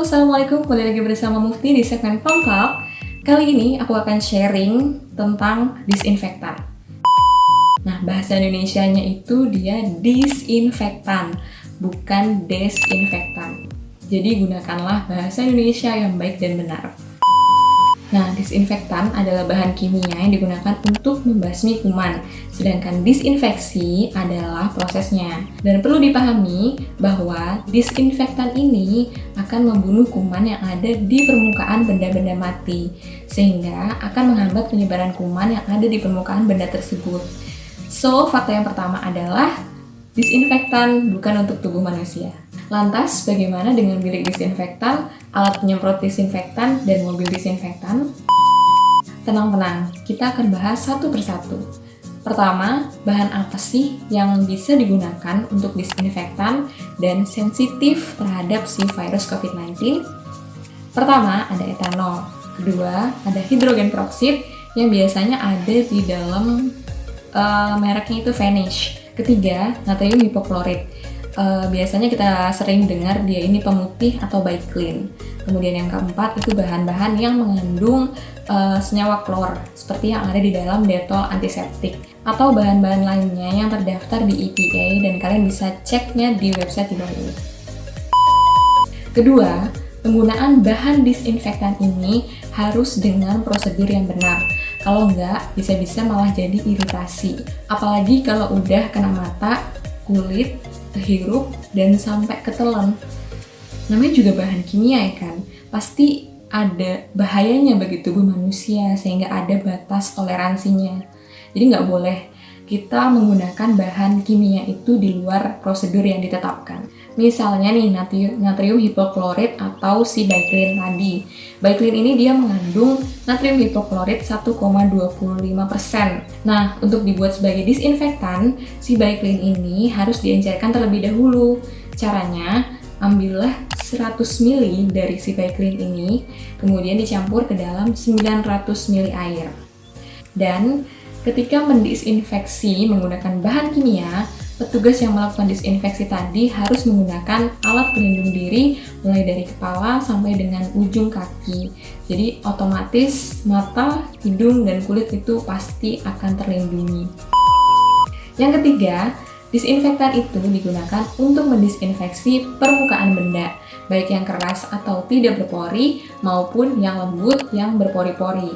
Assalamualaikum, kembali lagi bersama Mufti di segmen Pump Talk. Kali ini aku akan sharing tentang disinfektan. Nah, bahasa Indonesianya itu dia disinfektan, bukan desinfektan. Jadi gunakanlah bahasa Indonesia yang baik dan benar. Nah, disinfektan adalah bahan kimia yang digunakan untuk membasmi kuman, sedangkan disinfeksi adalah prosesnya. Dan perlu dipahami bahwa disinfektan ini akan membunuh kuman yang ada di permukaan benda-benda mati, sehingga akan menghambat penyebaran kuman yang ada di permukaan benda tersebut. So, fakta yang pertama adalah disinfektan bukan untuk tubuh manusia. Lantas, bagaimana dengan bilik disinfektan, alat penyemprot disinfektan, dan mobil disinfektan? Tenang-tenang, kita akan bahas satu persatu. Pertama, bahan apa sih yang bisa digunakan untuk disinfektan dan sensitif terhadap si virus COVID-19? Pertama, ada etanol. Kedua, ada hidrogen peroksid yang biasanya ada di dalam mereknya itu Vanish. Ketiga, natrium hipoklorit. Biasanya kita sering dengar dia ini pemutih atau Biclean. Kemudian yang keempat itu bahan-bahan yang mengandung senyawa klor seperti yang ada di dalam Dettol antiseptik atau bahan-bahan lainnya yang terdaftar di EPA dan kalian bisa ceknya di website di bawah ini. Kedua, penggunaan bahan disinfektan ini harus dengan prosedur yang benar. Kalau enggak, bisa-bisa malah jadi iritasi. Apalagi kalau udah kena mata, kulit, terhirup, dan sampai ketelan. Namanya juga bahan kimia ya kan? Pasti ada bahayanya bagi tubuh manusia sehingga ada batas toleransinya. Jadi nggak boleh kita menggunakan bahan kimia itu di luar prosedur yang ditetapkan. Misalnya nih natrium hipoklorit atau si Biclean tadi. Biclean ini dia mengandung natrium hipoklorit 1,25%. Nah, untuk dibuat sebagai disinfektan, si Biclean ini harus diencerkan terlebih dahulu. Caranya, ambillah 100 ml dari si Biclean ini, kemudian dicampur ke dalam 900 ml air. Dan ketika mendisinfeksi menggunakan bahan kimia, petugas yang melakukan disinfeksi tadi harus menggunakan alat pelindung diri mulai dari kepala sampai dengan ujung kaki. Jadi otomatis mata, hidung, dan kulit itu pasti akan terlindungi. Yang ketiga, disinfektan itu digunakan untuk mendisinfeksi permukaan benda, baik yang keras atau tidak berpori maupun yang lembut yang berpori-pori.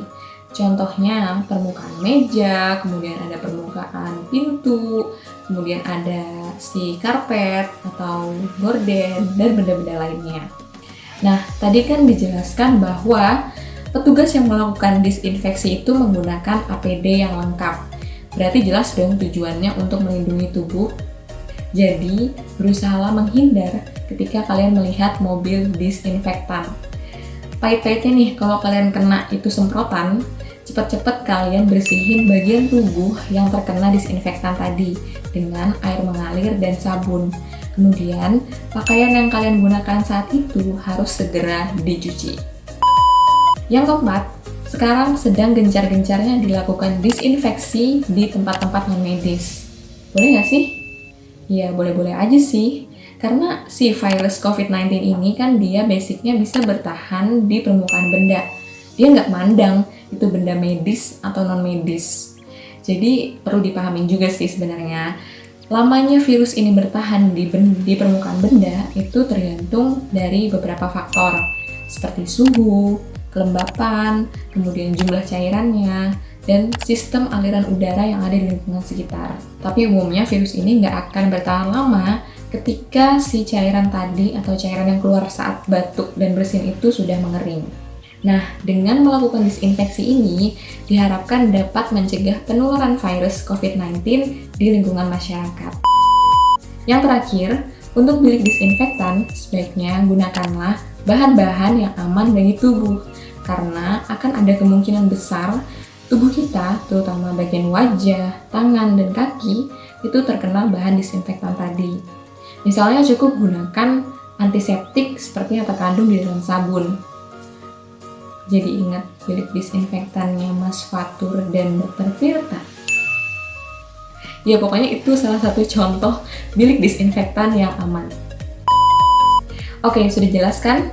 Contohnya permukaan meja, kemudian ada permukaan pintu, kemudian ada si karpet atau gorden, dan benda-benda lainnya. Nah, tadi kan dijelaskan bahwa petugas yang melakukan disinfeksi itu menggunakan APD yang lengkap. Berarti jelas dong tujuannya untuk melindungi tubuh. Jadi, berusahalah menghindar ketika kalian melihat mobil disinfektan. Pahit-pahitnya nih, kalau kalian kena itu semprotan, cepat-cepat kalian bersihin bagian tubuh yang terkena disinfektan tadi dengan air mengalir dan sabun. Kemudian, pakaian yang kalian gunakan saat itu harus segera dicuci. Yang keempat, sekarang sedang gencar-gencarnya dilakukan disinfeksi di tempat-tempat non-medis. Boleh nggak sih? Ya, boleh-boleh aja sih. Karena si virus COVID-19 ini kan dia basicnya bisa bertahan di permukaan benda. Dia nggak mandang itu benda medis atau non-medis. Jadi perlu dipahamin juga sih sebenarnya. Lamanya virus ini bertahan di permukaan benda itu tergantung dari beberapa faktor. Seperti suhu, kelembapan, kemudian jumlah cairannya, dan sistem aliran udara yang ada di lingkungan sekitar. Tapi umumnya virus ini nggak akan bertahan lama ketika si cairan tadi atau cairan yang keluar saat batuk dan bersin itu sudah mengering. Nah, dengan melakukan disinfeksi ini, diharapkan dapat mencegah penularan virus COVID-19 di lingkungan masyarakat. Yang terakhir, untuk bilik disinfektan, sebaiknya gunakanlah bahan-bahan yang aman bagi tubuh, karena akan ada kemungkinan besar tubuh kita, terutama bagian wajah, tangan, dan kaki, itu terkena bahan disinfektan tadi. Misalnya cukup gunakan antiseptik seperti yang terkandung di dalam sabun. Jadi ingat bilik disinfektannya Mas Fatur dan Dr. Tirta. Ya pokoknya itu salah satu contoh bilik disinfektan yang aman. Oke, sudah jelaskan?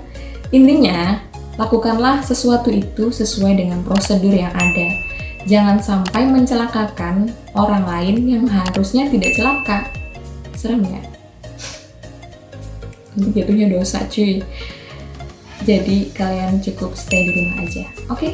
Intinya, lakukanlah sesuatu itu sesuai dengan prosedur yang ada. Jangan sampai mencelakakan orang lain yang harusnya tidak celaka. Serem ya? Itu jatuhnya dosa cuy. Jadi kalian cukup stay di rumah aja, oke?